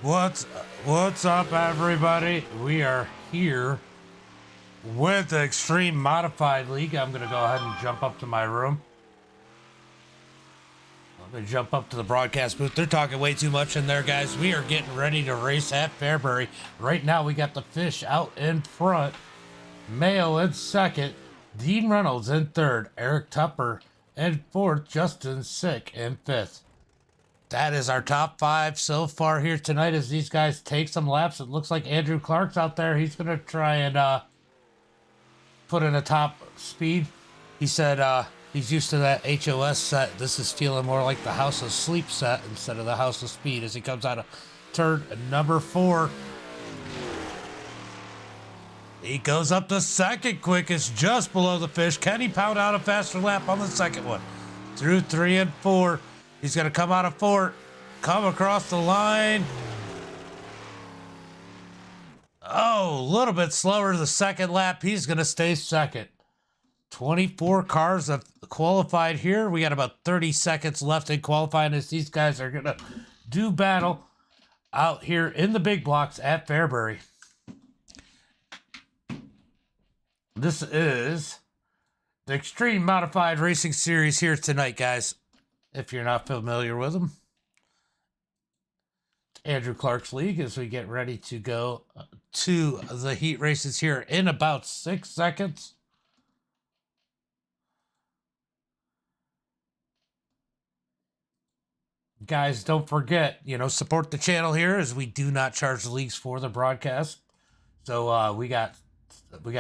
What's up, everybody? We are here with the Xtreme Modified League. I'm gonna go ahead and jump up to my room. Let me jump up to the broadcast booth. They're talking way too much in there, guys. We are getting ready to race at Fairbury. Right now, we got the Fish out in front, Mayo in second, Dean Reynolds in third, Eric Tupper in fourth, Justin Sick in fifth. That is our top five so far here tonight as these guys take some laps. It looks like Andrew Clark's out there. He's going to try and put in a top speed. He said he's used to that HOS set. This is feeling more like the House of Sleep set instead of the House of Speed as he comes out of turn number 4. He goes up the second quickest, just below the Fish. Can he pound out a faster lap on the second one? Through 3 and 4. He's going to come out of 4, come across the line. Oh, a little bit slower the second lap. He's going to stay second. 24 cars have qualified here. We got about 30 seconds left in qualifying as these guys are going to do battle out here in the big blocks at Fairbury. This is the Xtreme Modified Racing Series here tonight, guys. If you're not familiar with them, Andrew Clark's League as we get ready to go to the heat races here in about 6 seconds. Guys, don't forget, support the channel here as we do not charge the leagues for the broadcast. So we got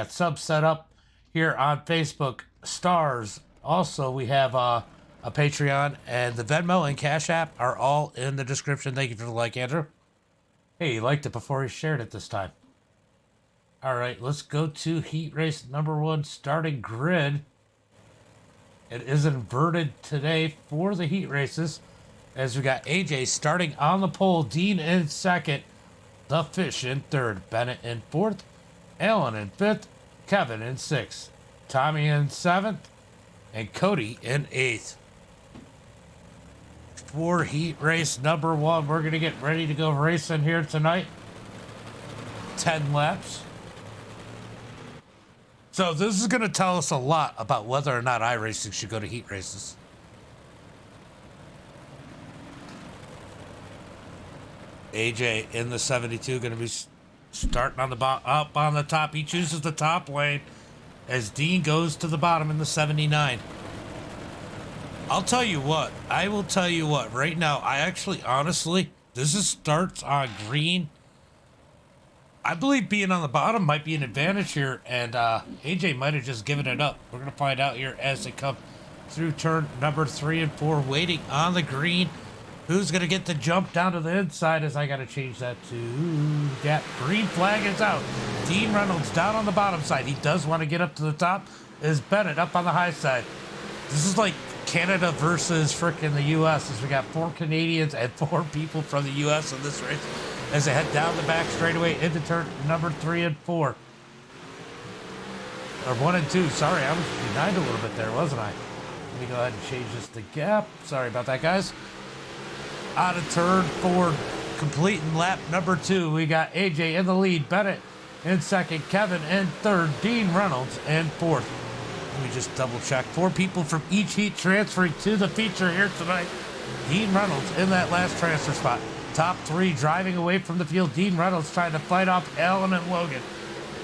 subs set up here on Facebook, stars. Also, we have a Patreon, and the Venmo and Cash App are all in the description. Thank you for the like, Andrew. Hey, he liked it before he shared it this time. All right, let's go to heat race number 1, starting grid. It is inverted today for the heat races, as we got AJ starting on the pole, Dean in second, the Fish in third, Bennett in fourth, Alan in fifth, Kevin in sixth, Tommy in seventh, and Cody in eighth. For heat race number 1, we're going to get ready to go racing here tonight. 10 laps. So this is going to tell us a lot about whether or not iRacing should go to heat races. AJ in the 72 going to be starting on the up on the top. He chooses the top lane as Dean goes to the bottom in the 79. I'll tell you what. I will tell you what. Right now, honestly, starts on green. I believe being on the bottom might be an advantage here, and AJ might have just given it up. We're going to find out here as they come through turn number 3 and 4, waiting on the green. Who's going to get the jump down to the inside as I got to change that to that green flag is out. Dean Reynolds down on the bottom side. He does want to get up to the top. Is Bennett up on the high side. This is like Canada versus frickin' the U.S. as we got 4 Canadians and 4 people from the U.S. in this race as they head down the back straightaway into turn number 3 and 4. Or 1 and 2. Sorry, I was behind a little bit there, wasn't I? Let me go ahead and change this to gap. Sorry about that, guys. Out of turn 4, completing lap number 2. We got AJ in the lead, Bennett in second, Kevin in third, Dean Reynolds in fourth. Let me just double check. 4 people from each heat transferring to the feature here tonight. Dean Reynolds in that last transfer spot. Top 3 driving away from the field. Dean Reynolds trying to fight off Allen and Logan.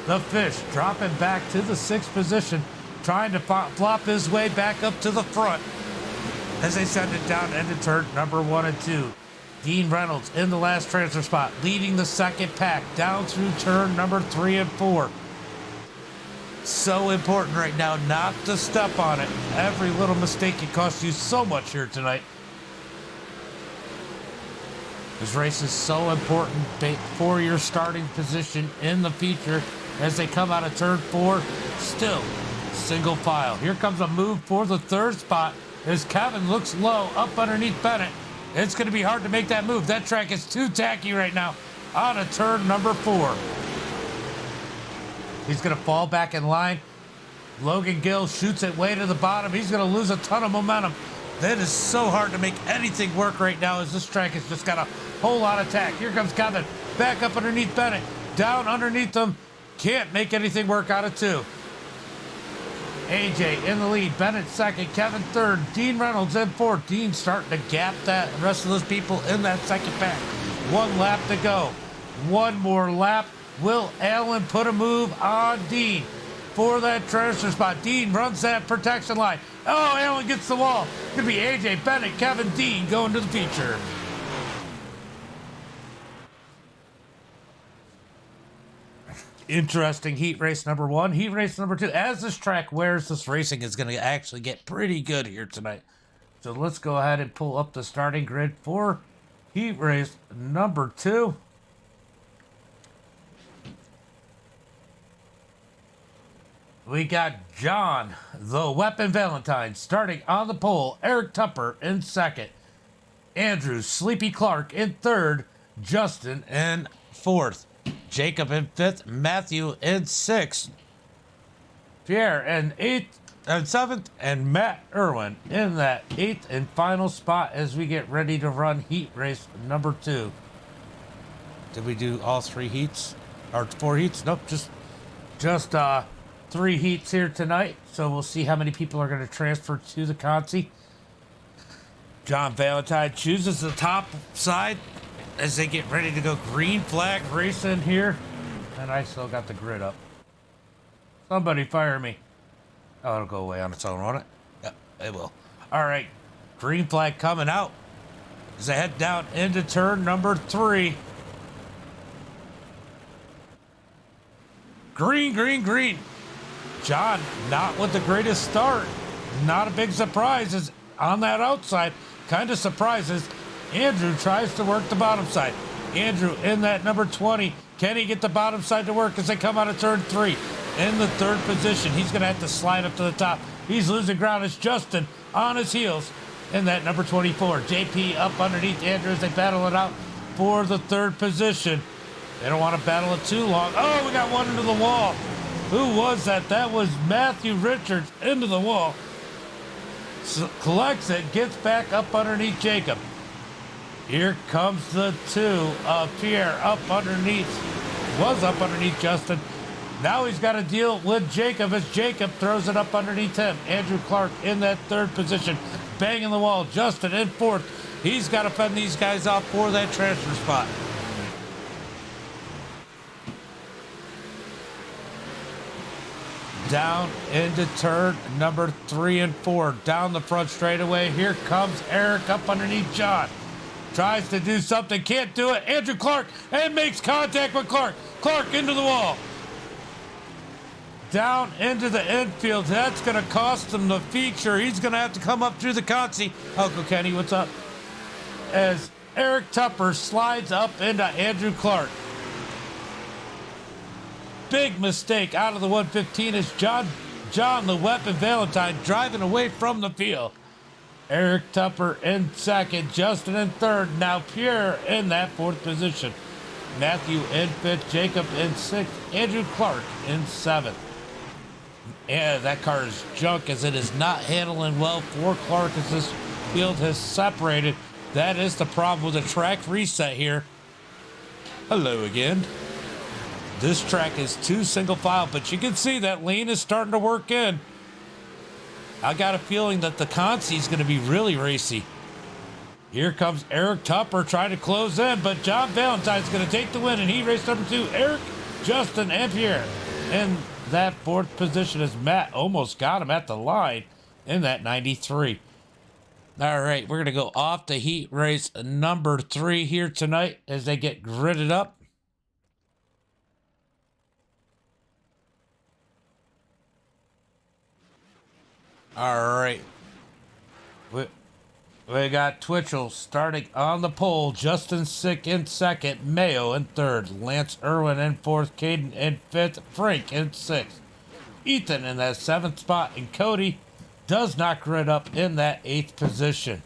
The Fish dropping back to the 6th position, trying to flop his way back up to the front as they send it down into turn number 1 and 2. Dean Reynolds in the last transfer spot, leading the second pack down through turn number 3 and 4. So important right now not to step on it. Every little mistake can cost you so much here tonight. This race is so important for your starting position in the feature as they come out of turn 4. Still single file. Here comes a move for the 3rd spot as Kevin looks low up underneath Bennett. It's going to be hard to make that move. That track is too tacky right now on a turn number 4. He's going to fall back in line. Logan Gill shoots it way to the bottom. He's going to lose a ton of momentum That is so hard to make anything work right now as this track has just got a whole lot of tack. Here comes Kevin, back up underneath Bennett, down underneath them. Can't make anything work out of 2. AJ in the lead, Bennett second, Kevin third, Dean Reynolds in fourth. Dean starting to gap that rest of those people in that second pack. 1 lap to go. 1 more lap. Will Allen put a move on Dean for that transfer spot? Dean runs that protection line. Oh, Allen gets the wall. Could be AJ, Bennett, Kevin, Dean going to the feature. Interesting heat race number 1, heat race number 2. As this track wears, this racing is going to actually get pretty good here tonight. So let's go ahead and pull up the starting grid for heat race number 2. We got John, the Weapon Valentine, starting on the pole. Eric Tupper in second. Andrew, Sleepy Clark in third. Justin in fourth. Jacob in fifth. Matthew in sixth. Pierre in eighth and seventh. And Matt Irwin in that eighth and final spot as we get ready to run heat race number 2. Did we do all 3 heats? Or 4 heats? Nope, just 3 heats here tonight, so we'll see how many people are going to transfer to the Consi. John Valentine chooses the top side as they get ready to go green flag racing here. And I still got the grid up. Somebody fire me. Oh, it'll go away on its own, won't it? Yep, it will. All right, green flag coming out as they head down into turn number 3. Green, green, green. John, not with the greatest start. Not a big surprise is on that outside. Kind of surprises. Andrew tries to work the bottom side. Andrew in that number 20. Can he get the bottom side to work as they come out of turn 3? In the 3rd position. He's going to have to slide up to the top. He's losing ground as Justin on his heels in that number 24. JP up underneath Andrew as they battle it out for the 3rd position. They don't want to battle it too long. Oh, we got one into the wall. Who was that? That was Matthew Richards into the wall. Collects it, gets back up underneath Jacob. Here comes the 2 of Pierre up underneath. Was up underneath Justin. Now he's got to deal with Jacob as Jacob throws it up underneath him. Andrew Clark in that 3rd position. Banging the wall. Justin in 4th. He's got to fend these guys off for that transfer spot. Down into turn number 3 and 4. Down the front straightaway. Here comes Eric up underneath John. Tries to do something. Can't do it. Andrew Clark and makes contact with Clark. Clark into the wall. Down into the infield. That's going to cost him the feature. He's going to have to come up through the Consi. Uncle Kenny, what's up? As Eric Tupper slides up into Andrew Clark. Big mistake out of the 115 is John the Weapon Valentine driving away from the field. Eric Tupper in 2nd, Justin in 3rd, now Pierre in that 4th position. Matthew in 5th, Jacob in 6th, Andrew Clark in 7th. Yeah, that car is junk as it is not handling well for Clark as this field has separated. That is the problem with the track reset here. Hello again. This track is 2 single file, but you can see that lane is starting to work in. I got a feeling that the Consi is going to be really racy. Here comes Eric Tupper trying to close in, but John Valentine's going to take the win in heat race number 2. Eric, Justin, and Pierre in that 4th position as Matt almost got him at the line in that 93. All right, we're going to go off to heat race number 3 here tonight as they get gridded up. All right. We got Twitchell starting on the pole. Justin Sick in 2nd. Mayo in 3rd. Lance Irwin in 4th. Caden in 5th. Frank in 6th. Ethan in that 7th spot. And Cody does not grid up in that 8th position.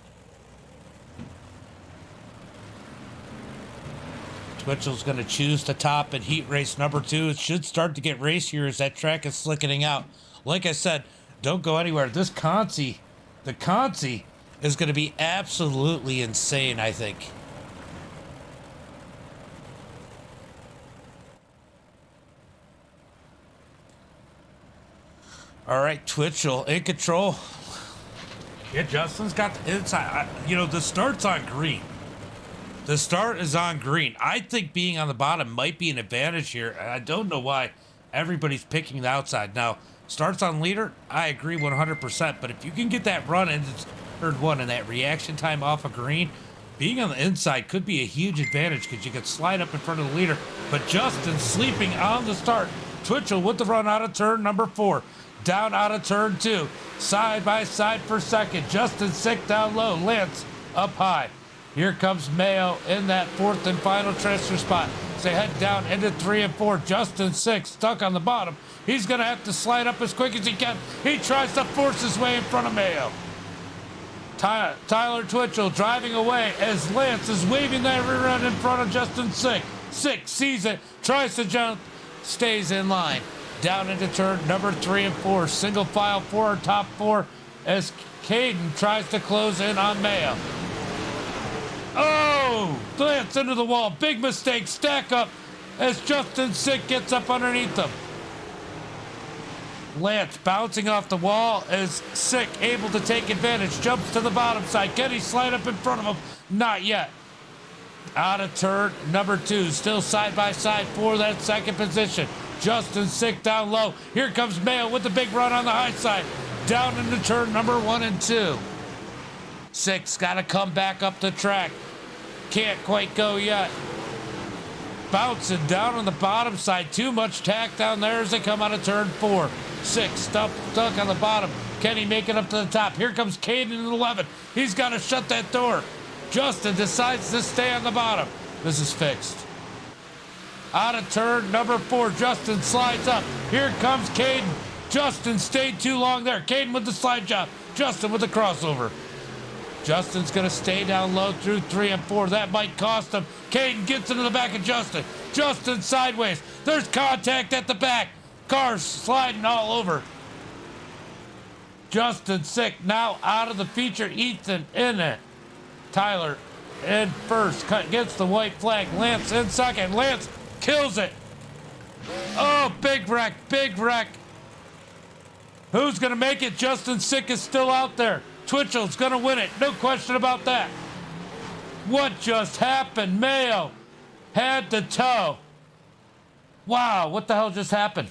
Twitchell's going to choose the top in heat race number 2. It should start to get racier as that track is slickening out. Like I said, don't go anywhere. This Consi, the Consi is going to be absolutely insane, I think. All right, Twitchell in control. Yeah, Justin's got the inside. You know, the start's on green. The start is on green. I think being on the bottom might be an advantage here. I don't know why everybody's picking the outside. Now, starts on leader, I agree 100%. But if you can get that run into third one and that reaction time off of green, being on the inside could be a huge advantage because you could slide up in front of the leader. But Justin sleeping on the start. Twitchell with the run out of turn number 4. Down out of turn 2. Side by side for second. Justin sick down low. Lance up high. Here comes Mayo in that 4th and final transfer spot. They head down into 3 and 4. Justin 6 stuck on the bottom. He's going to have to slide up as quick as he can. He tries to force his way in front of Mayo. Tyler Twitchell driving away as Lance is waving that rear end in front of Justin 6. 6 sees it, tries to jump, stays in line. Down into turn number 3 and 4. Single file for our top 4 as Caden tries to close in on Mayo. Oh! Lance into the wall. Big mistake. Stack up as Justin Sick gets up underneath them. Lance bouncing off the wall as Sick able to take advantage. Jumps to the bottom side. Can he slide up in front of him? Not yet. Out of turn number 2. Still side by side for that second position. Justin Sick down low. Here comes Mayo with the big run on the high side. Down into turn number 1 and 2. Sick's got to come back up the track. Can't quite go yet. Bouncing down on the bottom side. Too much tack down there as they come out of turn 4. 6 stuck on the bottom. Can he make it up to the top? Here comes Caden in 11. He's got to shut that door. Justin decides to stay on the bottom. This is fixed. Out of turn number 4. Justin slides up. Here comes Caden. Justin stayed too long there. Caden with the slide job. Justin with the crossover. Justin's going to stay down low through 3 and 4. That might cost him. Caden gets into the back of Justin. Justin sideways. There's contact at the back. Cars sliding all over. Justin Sick now out of the feature. Ethan in it. Tyler in first. Gets the white flag. Lance in second. Lance kills it. Oh, big wreck. Big wreck. Who's going to make it? Justin Sick is still out there. Twitchell's going to win it. No question about that. What just happened? Mayo had to tow. Wow, what the hell just happened?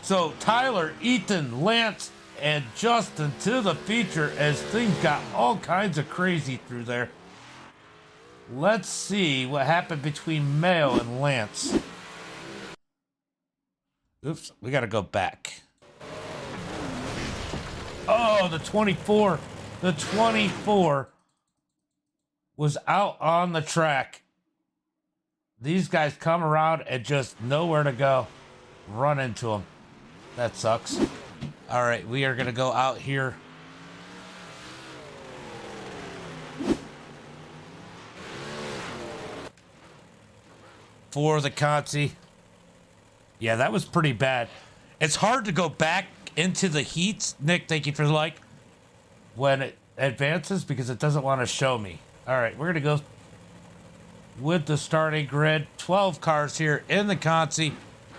So Tyler, Ethan, Lance, and Justin to the feature as things got all kinds of crazy through there. Let's see what happened between Mayo and Lance. Oops, we got to go back. Oh, the 24. The 24 was out on the track. These guys come around and just nowhere to go. Run into them. That sucks. All right, we are going to go out here. For the Conti. Yeah, that was pretty bad. It's hard to go back into the heats. Nick, thank you for the like. When it advances because it doesn't want to show me. All right, we're going to go with the starting grid. 12 cars here in the Conti.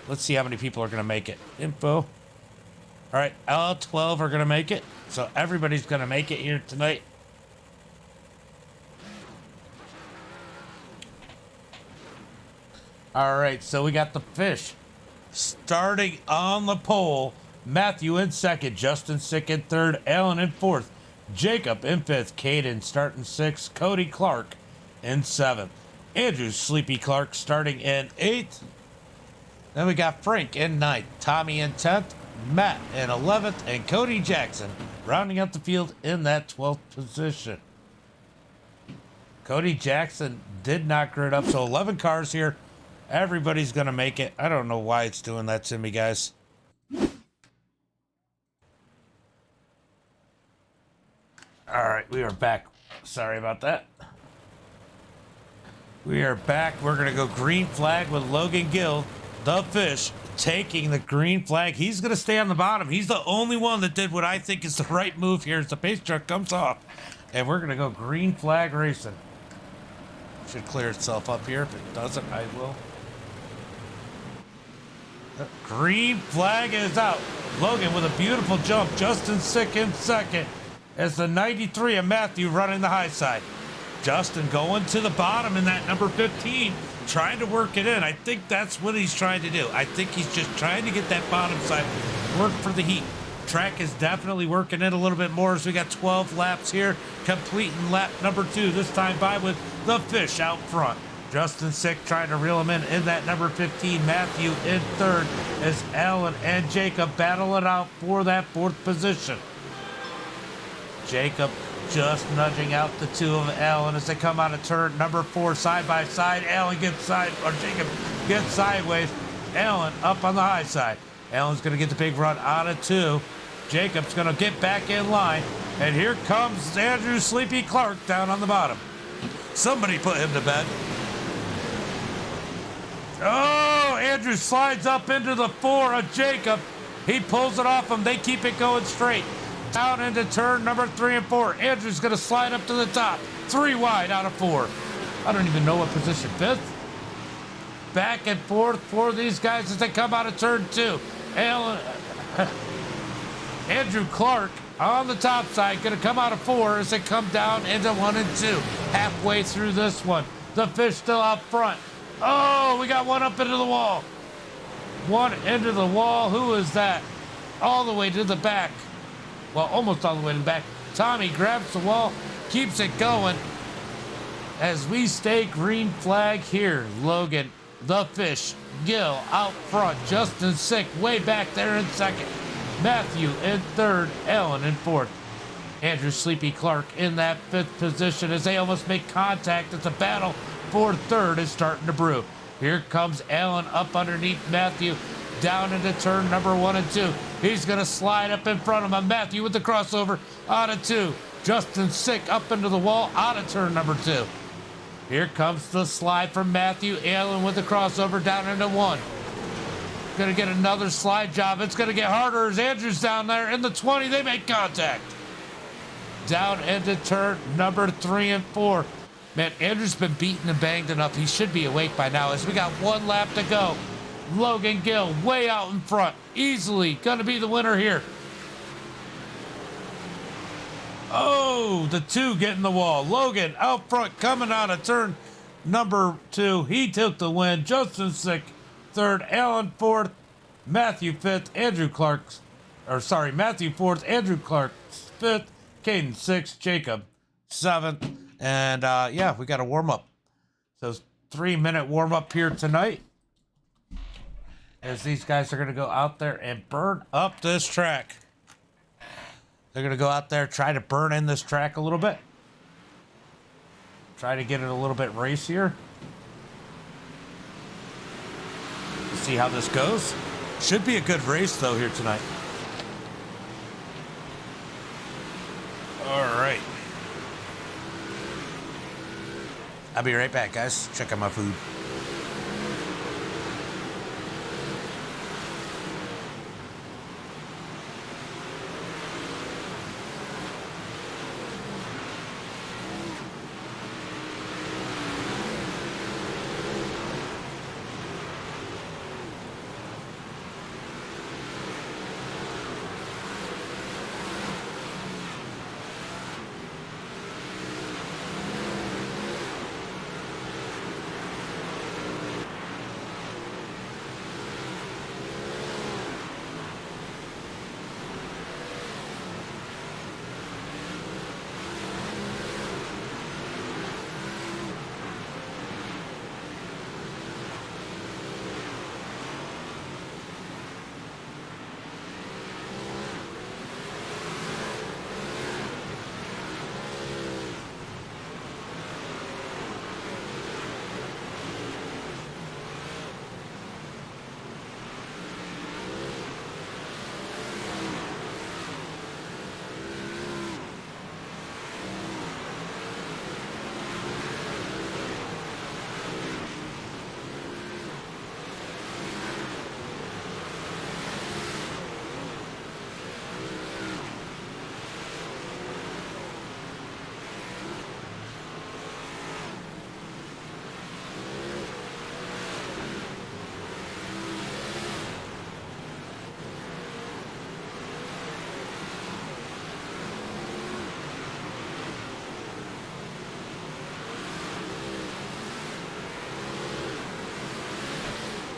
Let's see how many people are going to make it. Info. All right, L12 are going to make it. So everybody's going to make it here tonight. All right, so we got the fish. Starting on the pole, Matthew in second, Justin Sick in third, Alan in fourth, Jacob in fifth, Caden starting sixth, Cody Clark in seventh, Andrew Sleepy Clark starting in eighth. Then we got Frank in ninth, Tommy in 10th, Matt in 11th, and Cody Jackson rounding out the field in that 12th position. Cody Jackson did not grid up, so 11 cars here. Everybody's going to make it. I don't know why it's doing that to me, guys. All right, we are back. Sorry about that. We are back. We're going to go green flag with Logan Gill, the Fish, taking the green flag. He's going to stay on the bottom. He's the only one that did what I think is the right move here as the pace truck comes off. And we're going to go green flag racing. Should clear itself up here. If it doesn't, I will. Green flag is out. Logan with a beautiful jump. Justin Sick in second as the 93 of Matthew running the high side. Justin going to the bottom in that number 15, trying to work it in. I think that's what he's trying to do. I think he's just trying to get that bottom side work for the heat. Track is definitely working in a little bit more as we got 12 laps here, completing lap number 2, this time by with the Fish out front. Justin Sick trying to reel him in that number 15. Matthew in third as Alan and Jacob battle it out for that 4th position. Jacob just nudging out the 2 of Alan as they come out of turn number 4 side by side. Alan gets Jacob gets sideways. Alan up on the high side. Alan's going to get the big run out of 2. Jacob's going to get back in line. And here comes Andrew Sleepy Clark down on the bottom. Somebody put him to bed. Oh, Andrew slides up into the 4 of Jacob. He pulls it off him. They keep it going straight. Down into turn number 3 and 4. Andrew's going to slide up to the top. 3 wide out of 4. I don't even know what position. 5th. Back and forth for these guys as they come out of turn 2. Andrew Clark on the top side, going to come out of 4 as they come down into 1 and 2. Halfway through this one. The Fish still out front. Oh, we got one up into the wall. One into the wall. Who is that? All the way to the back. Well, almost all the way to the back. Tommy grabs the wall, keeps it going. As we stay green flag here, Logan, the Fish, Gil out front. Justin Sick way back there in second. Matthew in third. Alan in 4th. Andrew Sleepy Clark in that 5th position as they almost make contact as the battle for 3rd is starting to brew. Here comes Alan up underneath Matthew down into turn number 1 and 2. He's going to slide up in front of him. Matthew with the crossover out of 2. Justin Sick up into the wall out of turn number 2. Here comes the slide from Matthew. Alan with the crossover down into 1. Going to get another slide job. It's going to get harder as Andrew's down there in the 20. They make contact. Down into turn number 3 and 4. Man, Andrew's been beaten and banged enough. He should be awake by now as we got 1 lap to go. Logan Gill way out in front. Easily going to be the winner here. Oh, the 2 getting the wall. Logan out front coming out of turn number 2. He took the win. Justin Sick 3rd. Alan 4th. Matthew 5th. Matthew 4th. Andrew Clark 5th. Caden 6th. Jacob 7th. And yeah, we got a warm-up. So 3-minute warm-up here tonight. As these guys are going to go out there and burn up this track. They're going to go out there, try to burn in this track a little bit. Try to get it a little bit racier. See how this goes. Should be a good race, though, here tonight. All right. I'll be right back, guys. Check out my food.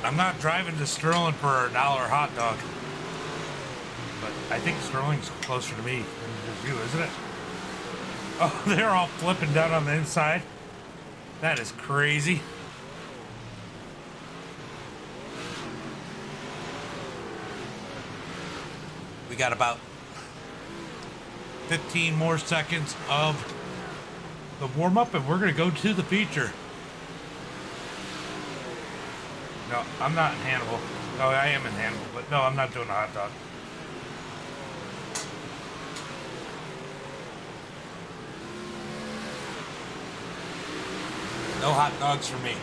I'm not driving to Sterling for a dollar hot dog. But I think Sterling's closer to me than just you, isn't it? Oh, they're all flipping down on the inside. That is crazy. We got about 15 more seconds of the warm-up, and we're going to go to the feature. No, I'm not in Hannibal. No, I am in Hannibal, but no, I'm not doing a hot dog. No hot dogs for me.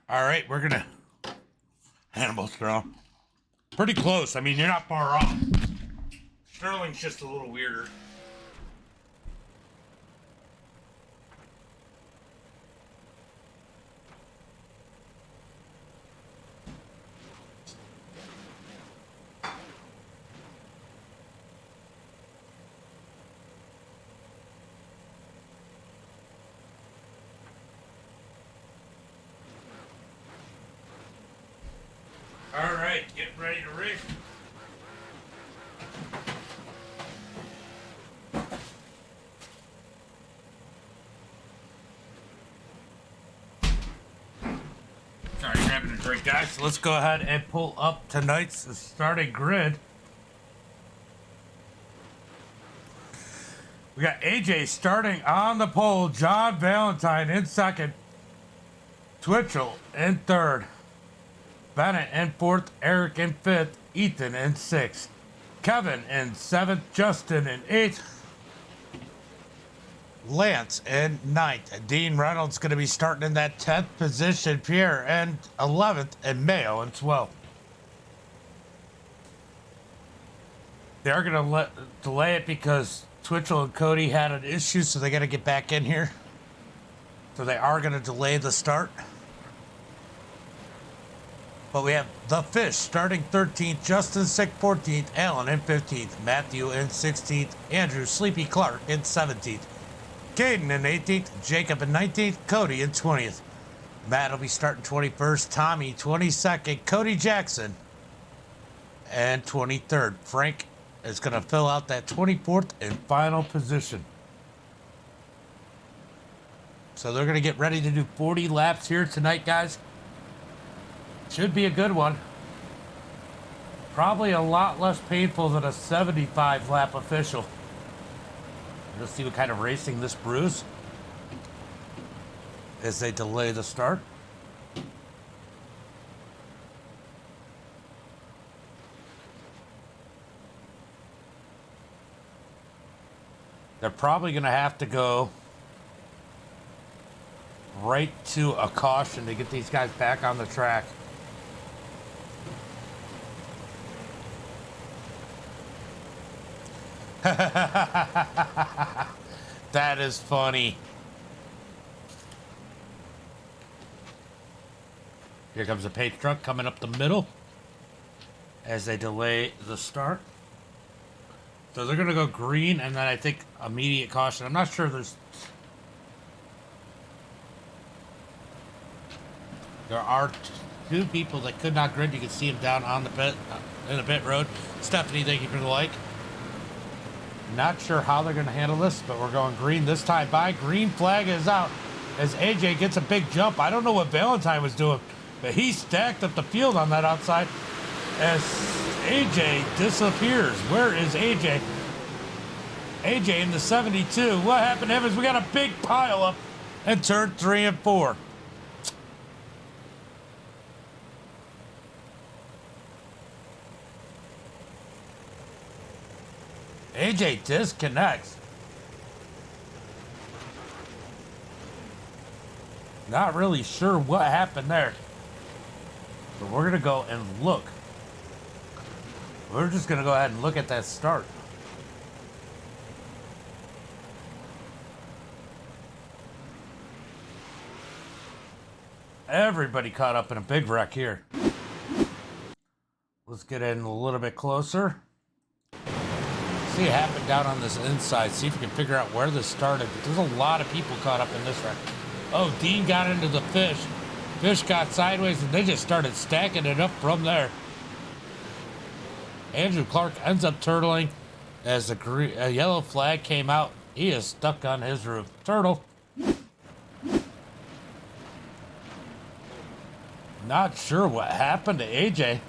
All right, we're gonna Hannibal Sterling. Pretty close. I mean, you're not far off. Sterling's just a little weirder. All right, get ready to race. Sorry, grabbing a drink, guys. So let's go ahead and pull up tonight's starting grid. We got AJ starting on the pole, John Valentine in second, Twitchell in third, Bennett in fourth, Eric in fifth, Ethan in sixth, Kevin in seventh, Justin in eighth, Lance in ninth, Dean Reynolds going to be starting in that 10th position, Pierre in 11th, and Mayo in 12th. They are going to delay it because Twitchell and Cody had an issue, so they got to get back in here. So they are going to delay the start. But we have The Fish starting 13th, Justin Sick 14th, Alan in 15th, Matthew in 16th, Andrew Sleepy Clark in 17th, Caden in 18th, Jacob in 19th, Cody in 20th. Matt will be starting 21st, Tommy 22nd, Cody Jackson and 23rd. Frank is going to fill out that 24th and final position. So they're going to get ready to do 40 laps here tonight, guys. Should be a good one. Probably a lot less painful than a 75 lap official. Let's see what kind of racing this brews as they delay the start. They're probably going to have to go right to a caution to get these guys back on the track. That is funny. Here comes the pace truck coming up the middle as they delay the start. So they're going to go green and then I think immediate caution. I'm not sure there are two people that could not grid. You can see them down on the pit, in the pit road. Stephanie, thank you for the like. Not sure how they're going to handle this, but we're going green this time by. Green flag is out as AJ gets a big jump. I don't know what Valentine was doing, but he stacked up the field on that outside as AJ disappears. Where is AJ? AJ in the 72. What happened, Evans? We got a big pile up in turn 3 and 4. AJ disconnects. Not really sure what happened there. But we're going to go and look. We're just going to go ahead and look at that start. Everybody caught up in a big wreck here. Let's get in a little bit closer. See it happen down on this inside. See if we can figure out where this started. But there's a lot of people caught up in this wreck. Oh, Dean got into the fish. Fish got sideways and they just started stacking it up from there. Andrew Clark ends up turtling as a yellow flag came out. He is stuck on his roof. Turtle. Not sure what happened to AJ.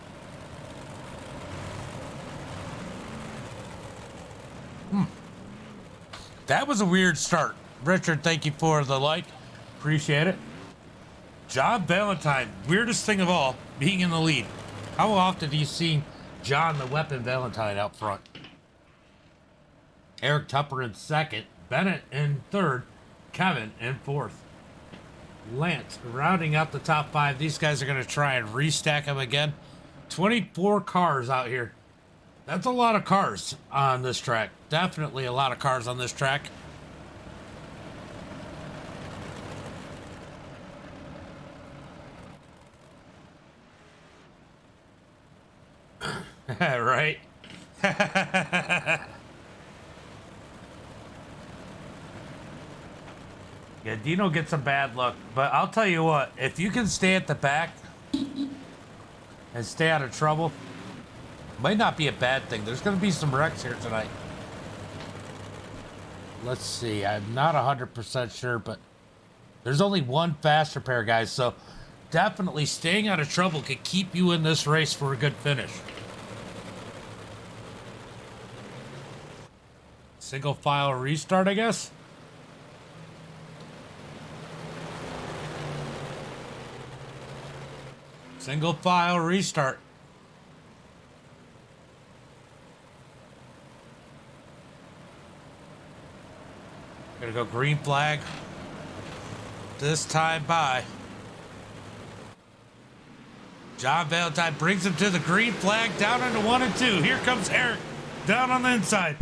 That was a weird start. Richard, thank you for the like. Appreciate it. John Valentine, weirdest thing of all, being in the lead. How often have you seen John the Weapon Valentine out front? Eric Tupper in second, Bennett in third, Kevin in fourth. Lance rounding out the top five. These guys are going to try and restack them again. 24 cars out here. That's a lot of cars on this track. Definitely a lot of cars on this track. Right? Yeah, Dino gets some bad luck, but I'll tell you what, if you can stay at the back and stay out of trouble, might not be a bad thing. There's going to be some wrecks here tonight. Let's see, I'm not 100% sure, but there's only one fast repair, guys, so definitely staying out of trouble could keep you in this race for a good finish. Single file restart, I guess. Single file restart. Gonna go green flag. This time by. John Valentine brings him to the green flag, down into 1 and 2. Here comes Eric down on the inside.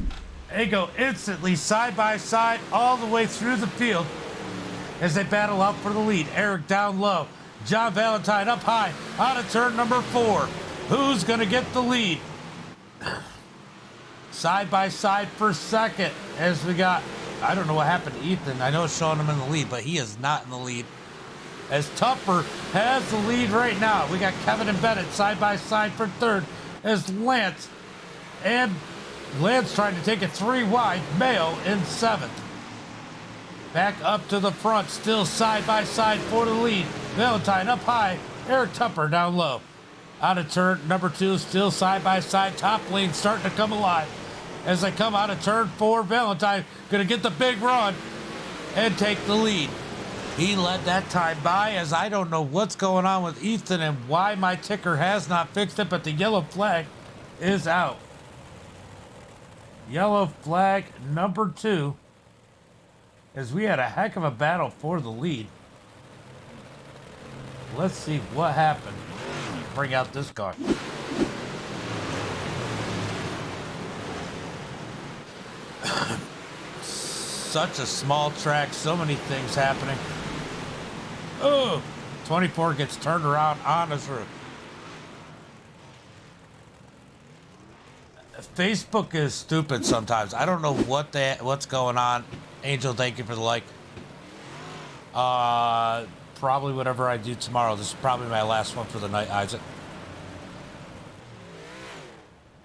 They go instantly side by side all the way through the field as they battle out for the lead. Eric down low. John Valentine up high out of turn number 4. Who's going to get the lead? Side by side for second as we got, I don't know what happened to Ethan. I know it's showing him in the lead, but he is not in the lead. As Tupper has the lead right now. We got Kevin and Bennett side by side for third as Lance trying to take it 3 wide. Mayo in 7th. Back up to the front, still side by side for the lead. Valentine up high, Eric Tupper down low. Out of turn number 2, still side by side. Top lane starting to come alive. As they come out of turn 4, Valentine gonna get the big run and take the lead. He led that time by, as I don't know what's going on with Ethan and why my ticker has not fixed it, but the yellow flag is out. Yellow flag number 2, as we had a heck of a battle for the lead. Let's see what happened. Bring out this car. Such a small track, so many things happening. Oh, 24 gets turned around on his roof. Facebook is stupid sometimes. I don't know what's going on. Angel, thank you for the like. Probably whatever I do tomorrow. This is probably my last one for the night, Isaac.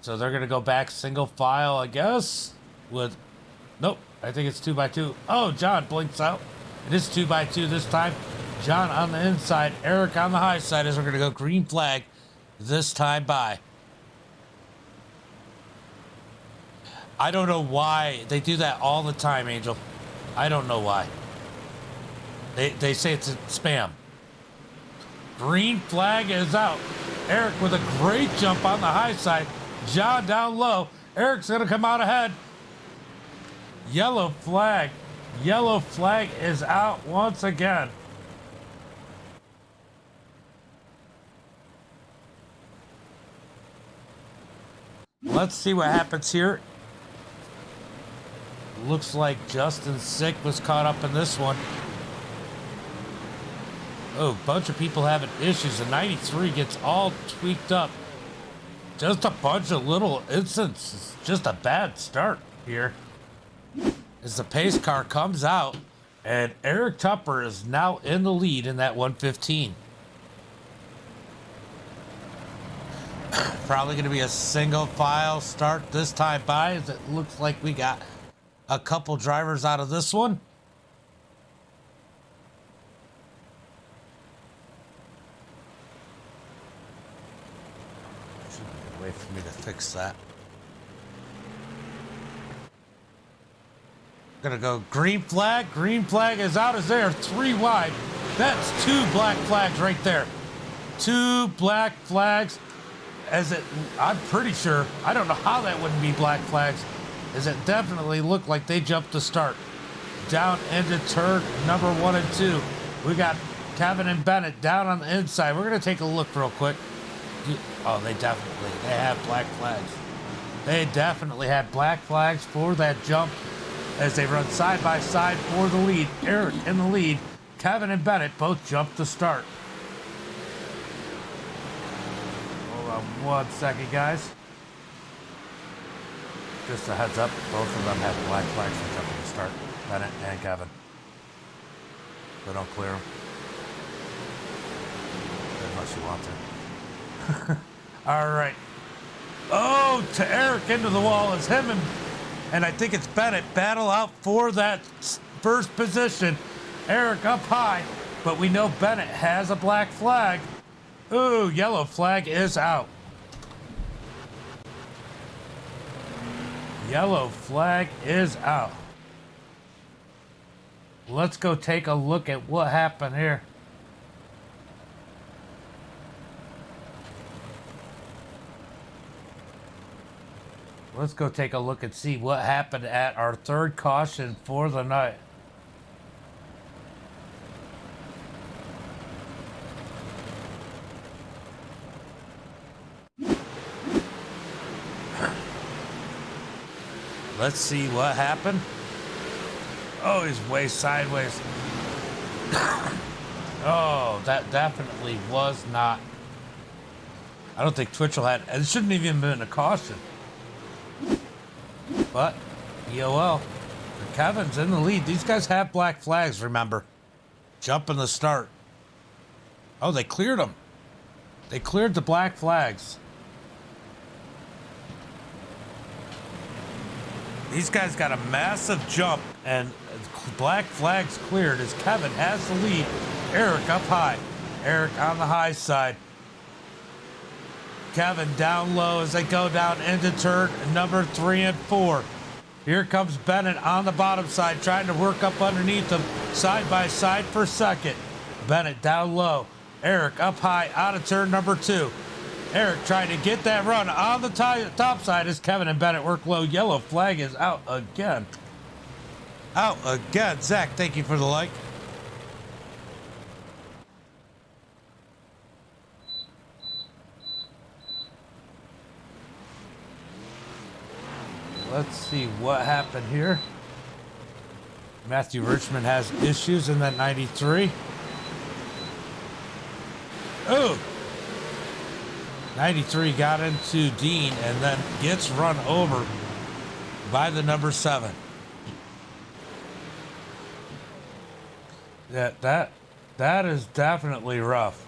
So they're gonna go back single file, I guess. Nope, I think it's 2x2. Oh, John blinks out. It is 2x2 this time. John on the inside, Eric on the high side, as we're gonna go green flag this time by. I don't know why they do that all the time, Angel. I don't know why. They say it's a spam. Green flag is out. Eric with a great jump on the high side. John down low. Eric's gonna come out ahead. Yellow flag. Yellow flag is out once again. Let's see what happens here. Looks like Justin Sick was caught up in this one. Oh, bunch of people having issues. The 93 gets all tweaked up. just a bunch of little instances. Just a bad start here. As the pace car comes out, and Eric Tupper is now in the lead in that 115. Probably going to be a single file start this time by, as it looks like we got a couple drivers out of this one. Should be a way for me to fix that. Gonna go green flag. Green flag is out as they are 3 wide. That's 2 black flags right there. 2 black flags. As it, I'm pretty sure, I don't know how that wouldn't be black flags, as it definitely looked like they jumped the start. Down into turn number 1 and 2. We got Kevin and Bennett down on the inside. We're gonna take a look real quick. Oh, they have black flags. They definitely had black flags for that jump as they run side by side for the lead. Eric in the lead. Kevin and Bennett both jumped the start. Hold on 1 second, guys. Just a heads up, both of them have black flags for jumping the start. Bennett and Kevin. So don't clear them. Unless you want to. All right. Oh, to Eric into the wall is him and I think it's Bennett battle out for that first position. Eric up high, but we know Bennett has a black flag. Ooh, yellow flag is out. Yellow flag is out. Let's go take a look at what happened here. Let's go take a look and see what happened at our third caution for the night. Let's see what happened. Oh, he's way sideways. Oh, that definitely was not. I don't think Twitchell had. It shouldn't have even been a caution. But, EOL, Kevin's in the lead. These guys have black flags, remember. Jump in the start. Oh, they cleared them. They cleared the black flags. These guys got a massive jump, and black flags cleared as Kevin has the lead. Eric up high. Eric on the high side. Kevin down low as they go down into turn number 3 and 4. Here comes Bennett on the bottom side, trying to work up underneath them, side by side for second. Bennett down low. Eric up high out of turn number 2. Eric trying to get that run on the top side as Kevin and Bennett work low. Yellow flag is out again. Out again. Zach, thank you for the like. Let's see what happened here. Matthew Richmond has issues in that 93. Oh! 93 got into Dean and then gets run over by the number 7. That is definitely rough.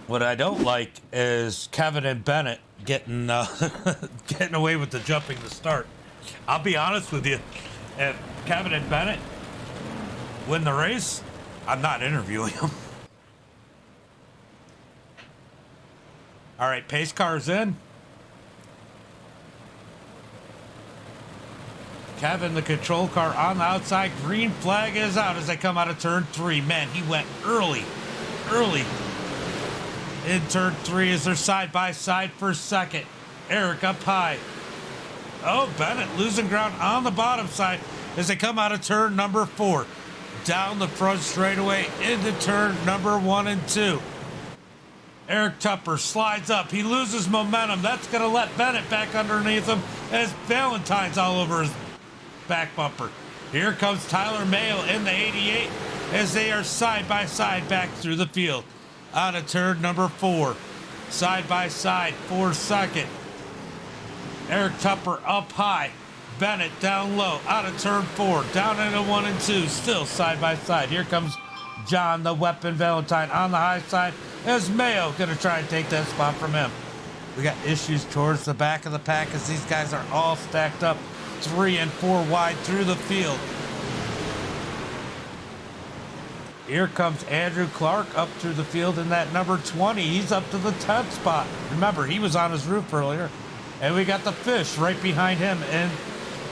What I don't like is Kevin and Bennett getting getting away with the jumping to start. I'll be honest with you, if Kevin and Bennett win the race, I'm not interviewing them. All right, pace car's in. Kevin, the control car on the outside. Green flag is out as they come out of turn 3. Man, he went early. In turn 3 as they're side by side for second. Eric up high. Oh, Bennett losing ground on the bottom side as they come out of turn number 4. Down the front straightaway into turn number 1 and 2. Eric Tupper slides up. He loses momentum. That's going to let Bennett back underneath him as Valentine's all over his back bumper. Here comes Tyler Mayo in the 88 as they are side by side back through the field. out of turn number 4. Side by side for second. Eric Tupper up high. Bennett down low, out of turn 4, down into 1 and 2, still side by side. Here comes John the Weapon Valentine on the high side. As Mayo gonna try and take that spot from him. We got issues towards the back of the pack as these guys are all stacked up 3 and 4 wide through the field. Here comes Andrew Clark up through the field in that number 20. He's up to the 10th spot. Remember, he was on his roof earlier. And we got the Fish right behind him in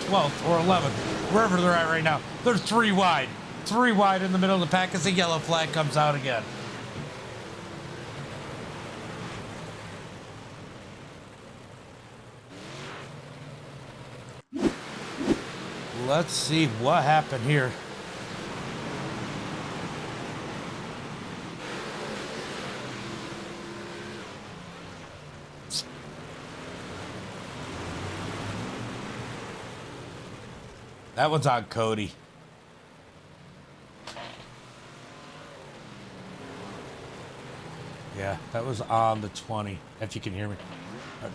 12th or 11th, wherever they're at right now. They're 3 wide. 3 wide in the middle of the pack as the yellow flag comes out again. Let's see what happened here. That one's on Cody. Yeah, that was on the 20. If you can hear me,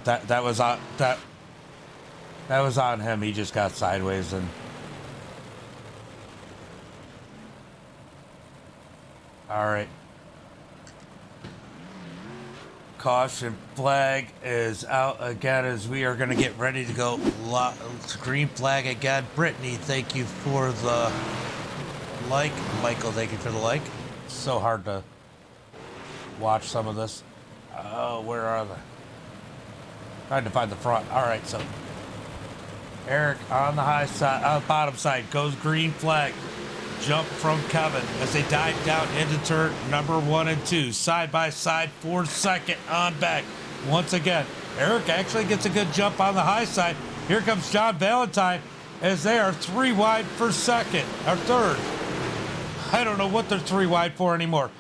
that was on that was on him. He just got sideways and. All right. Caution flag is out again as we are going to get ready to go. Green flag again. Brittany, thank you for the like. Michael, thank you for the like. It's so hard to watch some of this. Oh, where are they? Trying to find the front. All right, so Eric on the high side, on the bottom side, goes green flag. Jump from Kevin as they dive down into turn number 1 and 2. Side by side for second on back. Once again, Eric actually gets a good jump on the high side. Here comes John Valentine as they are 3 wide for second, or third. I don't know what they're 3 wide for anymore.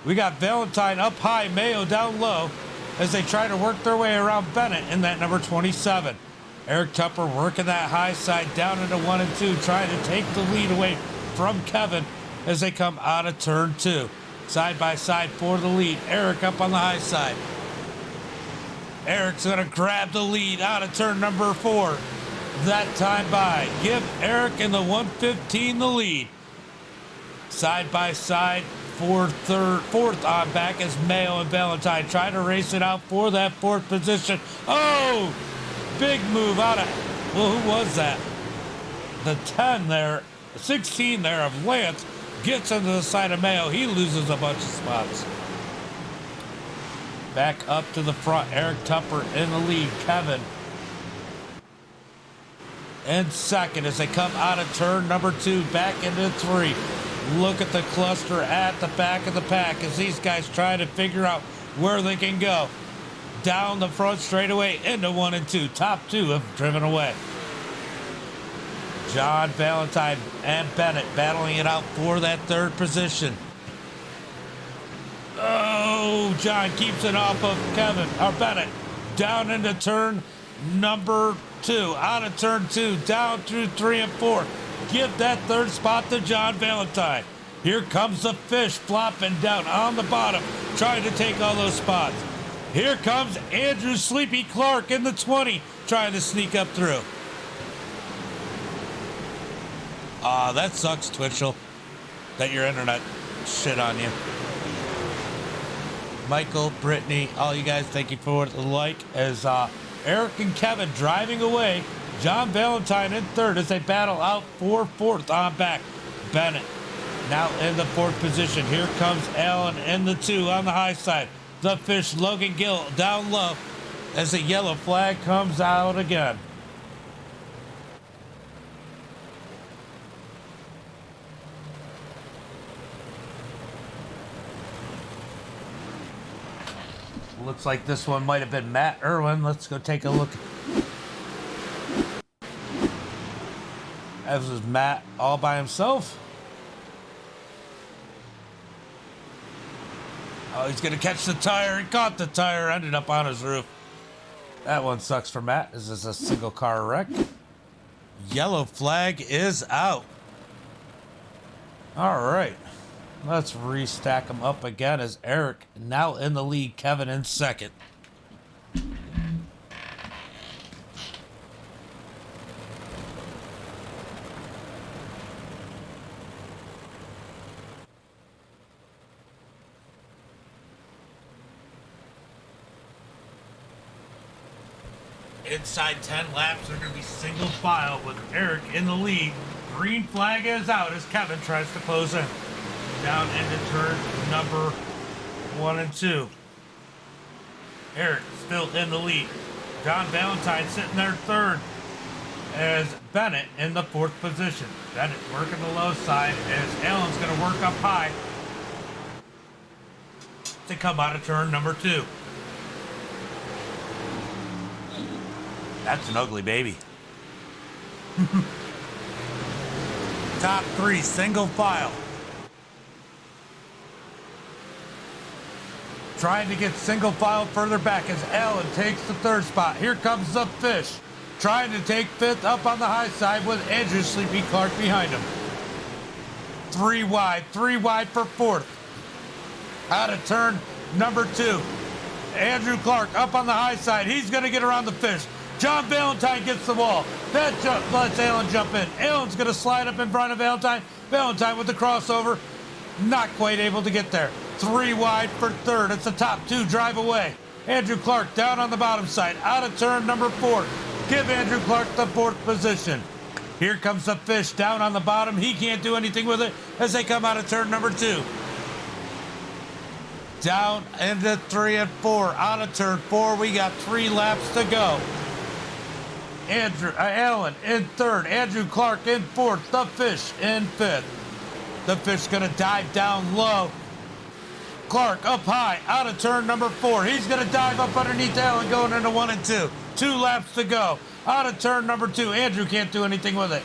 We got Valentine up high, Mayo down low as they try to work their way around Bennett in that number 27. Eric Tupper working that high side down into 1 and 2, trying to take the lead away from Kevin as they come out of turn 2. Side by side for the lead. Eric up on the high side. Eric's gonna grab the lead out of turn number 4. That time by. Give Eric in the 115 the lead. Side by side for fourth on back as Mayo and Valentine try to race it out for that 4th position. Oh! Big move out of, well, who was that? The 10 there. 16 there of Lance gets into the side of Mayo. He loses a bunch of spots. Back up to the front. Eric Tupper in the lead. Kevin in second as they come out of turn number 2 back into 3. Look at the cluster at the back of the pack as these guys try to figure out where they can go. Down the front straightaway into 1 and 2. Top 2 have driven away. John Valentine and Bennett battling it out for that 3rd position. Oh, John keeps it off of Kevin, or Bennett. Down into turn number 2. Out of turn 2, down through 3 and 4. Give that 3rd spot to John Valentine. Here comes the Fish flopping down on the bottom, trying to take all those spots. Here comes Andrew Sleepy Clark in the 20, trying to sneak up through. That sucks, Twitchell, that your internet shit on you. Michael, Brittany, all you guys, thank you for the like. As Eric and Kevin driving away, John Valentine in 3rd as they battle out for 4th on back. Bennett now in the 4th position. Here comes Allen in the 2 on the high side. The Fish, Logan Gill down low as the yellow flag comes out again. Looks like this one might have been Matt Irwin. Let's go take a look. This is Matt all by himself. Oh, he's going to catch the tire. He caught the tire, ended up on his roof. That one sucks for Matt. This is a single car wreck. Yellow flag is out. All right. Let's restack them up again as Eric now in the lead, Kevin in second. Inside 10 laps, they're going to be single file with Eric in the lead. Green flag is out as Kevin tries to close in. Down into turn number 1 and 2. Eric still in the lead. John Valentine sitting there third as Bennett in the 4th position. Bennett working the low side as Allen's going to work up high to come out of turn number 2. That's an ugly baby. Top 3, single file. Trying to get single file further back as Allen takes the 3rd spot. Here comes the Fish. Trying to take 5th up on the high side with Andrew Sleepy Clark behind him. 3 wide for 4th. Out of turn number 2. Andrew Clark up on the high side. He's going to get around the Fish. John Valentine gets the wall. That lets Allen jump in. Allen's going to slide up in front of Valentine. Valentine with the crossover. Not quite able to get there. 3 wide for 3rd. It's the top 2 drive away. Andrew Clark down on the bottom side. Out of turn number 4. Give Andrew Clark the 4th position. Here comes the Fish down on the bottom. He can't do anything with it as they come out of turn number 2. Down into 3 and 4. Out of turn 4. We got 3 laps to go. Allen in 3rd, Andrew Clark in 4th, the Fish in 5th. The Fish gonna dive down low. Clark up high, out of turn number 4. He's gonna dive up underneath Allen going into 1 and 2. 2 laps to go. Out of turn number 2. Andrew can't do anything with it.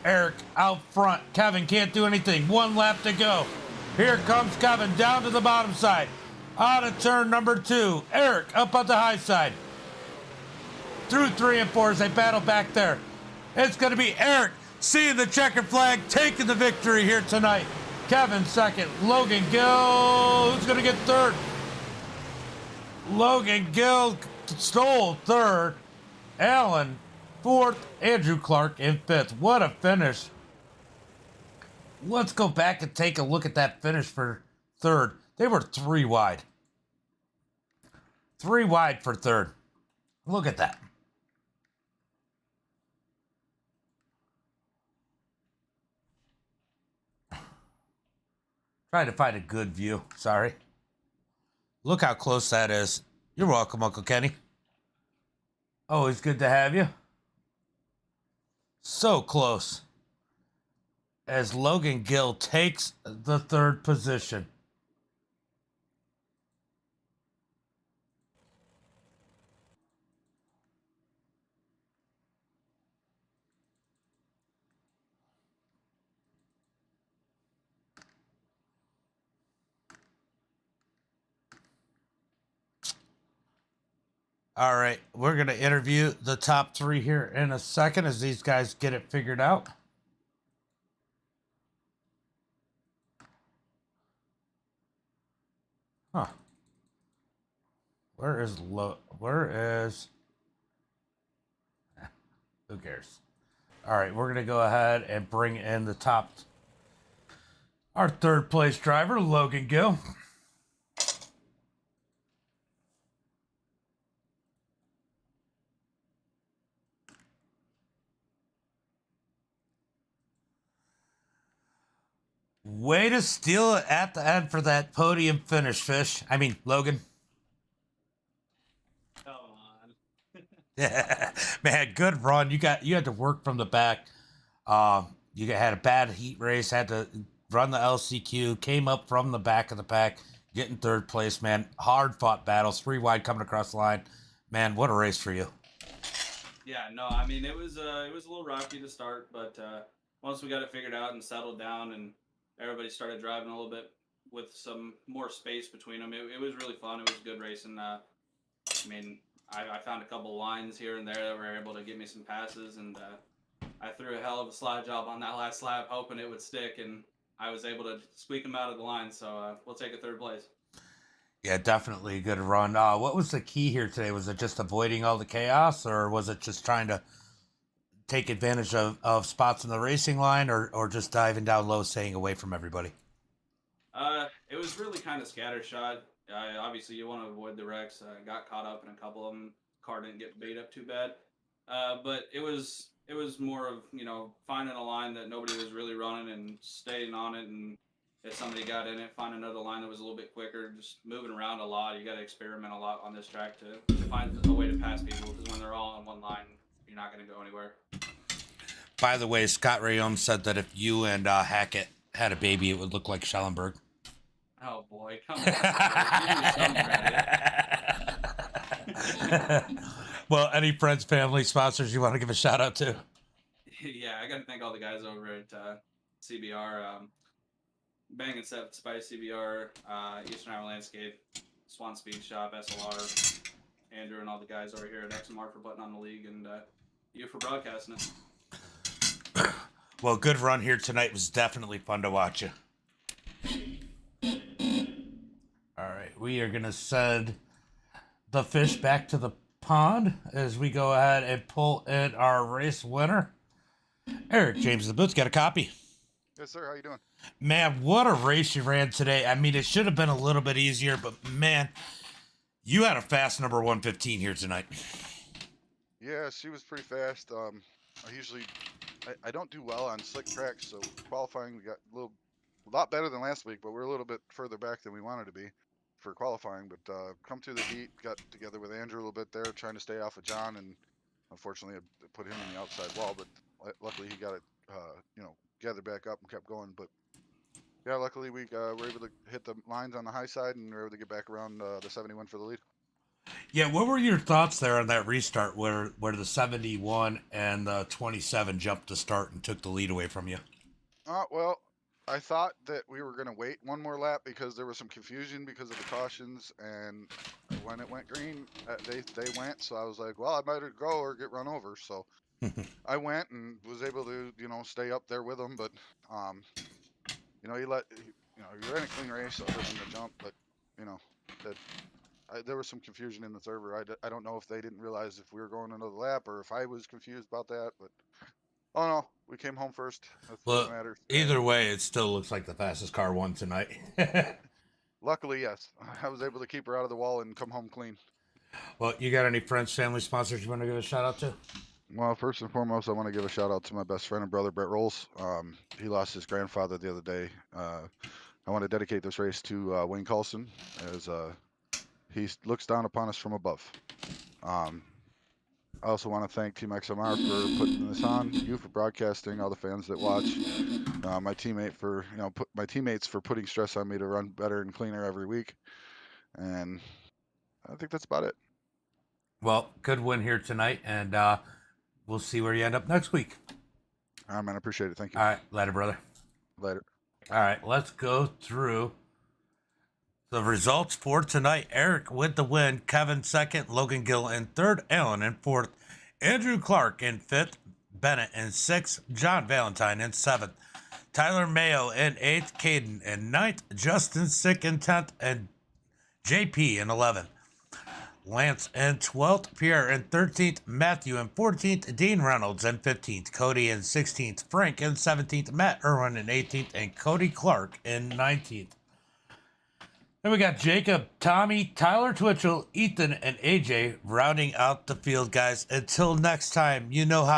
Eric out front. Kevin can't do anything. 1 lap to go. Here comes Kevin down to the bottom side. Out of turn number 2. Eric up on the high side. Through 3 and 4 as they battle back there. It's going to be Eric seeing the checkered flag, taking the victory here tonight. Kevin 2nd. Logan Gill, who's going to get 3rd? Logan Gill stole 3rd. Allen 4th. Andrew Clark in 5th. What a finish. Let's go back and take a look at that finish for 3rd. They were 3 wide. 3 wide for 3rd. Look at that. Trying to find a good view. Sorry. Look how close that is. You're welcome, Uncle Kenny. Always good to have you. So close. As Logan Gill takes the 3rd position. All right, we're going to interview the top 3 here in a second as these guys get it figured out. Huh. Where is who cares? All right, we're going to go ahead and bring in the our 3rd place driver, Logan Gill. Way to steal it at the end for that podium finish, Fish. I mean, Logan. Come on. Yeah, man, good run. You had to work from the back. You had a bad heat race, had to run the LCQ, came up from the back of the pack, getting 3rd place, man. Hard fought battles, 3 wide coming across the line. Man, what a race for you. Yeah, no, I mean it was a little rocky to start, but once we got it figured out and settled down and everybody started driving a little bit with some more space between them, it was really fun. It was good racing. I mean, I found a couple lines here and there that were able to get me some passes, and I threw a hell of a slide job on that last lap, hoping it would stick, and I was able to squeak them out of the line. So we'll take a third place. Yeah, definitely a good run. What was the key here today? Was it just avoiding all the chaos, or was it just trying to take advantage of spots in the racing line, or just diving down low, staying away from everybody? It was really kind of scattershot. Obviously, you want to avoid the wrecks. Got caught up in a couple of them. Car didn't get beat up too bad. But it was more of finding a line that nobody was really running and staying on it. And if somebody got in it, find another line that was a little bit quicker. Just moving around a lot. You got to experiment a lot on this track to find a way to pass people, because when they're all on one line, you're not going to go anywhere. By the way, Scott Rayom said that if you and Hackett had a baby, it would look like Schellenberg. Oh boy, come on! Give me some credit. Well, any friends, family, sponsors you want to give a shout out to? Yeah, I got to thank all the guys over at CBR, Bang and Set Spice CBR, Eastern Iowa Landscape, Swan Speed Shop, SLR, Andrew, and all the guys over here at XMR for putting on the league, and you for broadcasting it. Well, good run here tonight. It was definitely fun to watch you. All right, we are going to send the fish back to the pond as we go ahead and pull in our race winner. Eric James the Boots got a copy. Yes, sir. How you doing? Man, what a race you ran today. I mean, it should have been a little bit easier, but man, you had a fast number 115 here tonight. Yeah, she was pretty fast. I don't do well on slick tracks, so qualifying we got a lot better than last week, but we're a little bit further back than we wanted to be for qualifying. But come to the heat, got together with Andrew a little bit there, trying to stay off of John, and unfortunately I put him in the outside wall. But luckily he got it, gathered back up and kept going. But yeah, luckily we were able to hit the lines on the high side and were able to get back around the 71 for the lead. Yeah, what were your thoughts there on that restart where the 71 and the 27 jumped to start and took the lead away from you? Well, I thought that we were going to wait one more lap because there was some confusion because of the cautions, and when it went green, they went, so I was like, well, I might go or get run over, so I went and was able to, stay up there with them, but, you're in a clean race other than the jump, but, there was some confusion in the server. I don't know if they didn't realize if we were going another lap or if I was confused about that, but oh no, we came home first. That's what matters. Either way, it still looks like the fastest car won tonight. Luckily, yes. I was able to keep her out of the wall and come home clean. Well, you got any friends, family, sponsors you want to give a shout out to? Well, first and foremost, I want to give a shout out to my best friend and brother, Brett Rolls. He lost his grandfather the other day. I want to dedicate this race to Wayne Coulson, as he looks down upon us from above. I also want to thank Team XMR for putting this on, you for broadcasting, all the fans that watch, my teammates for putting stress on me to run better and cleaner every week, and I think that's about it. Well, good win here tonight, and we'll see where you end up next week. All right, man, I appreciate it. Thank you. All right, later, brother. Later. All right, let's go through the results for tonight. Eric with the win, Kevin second, Logan Gill in third, Alan in fourth, Andrew Clark in fifth, Bennett in sixth, John Valentine in seventh, Tyler Mayo in eighth, Caden in ninth, Justin Sick in 10th, and JP in 11th. Lance in 12th, Pierre in 13th, Matthew in 14th, Dean Reynolds in 15th, Cody in 16th, Frank in 17th, Matt Irwin in 18th, and Cody Clark in 19th. Then we got Jacob, Tommy, Tyler Twitchell, Ethan, and AJ rounding out the field, guys. Until next time, you know how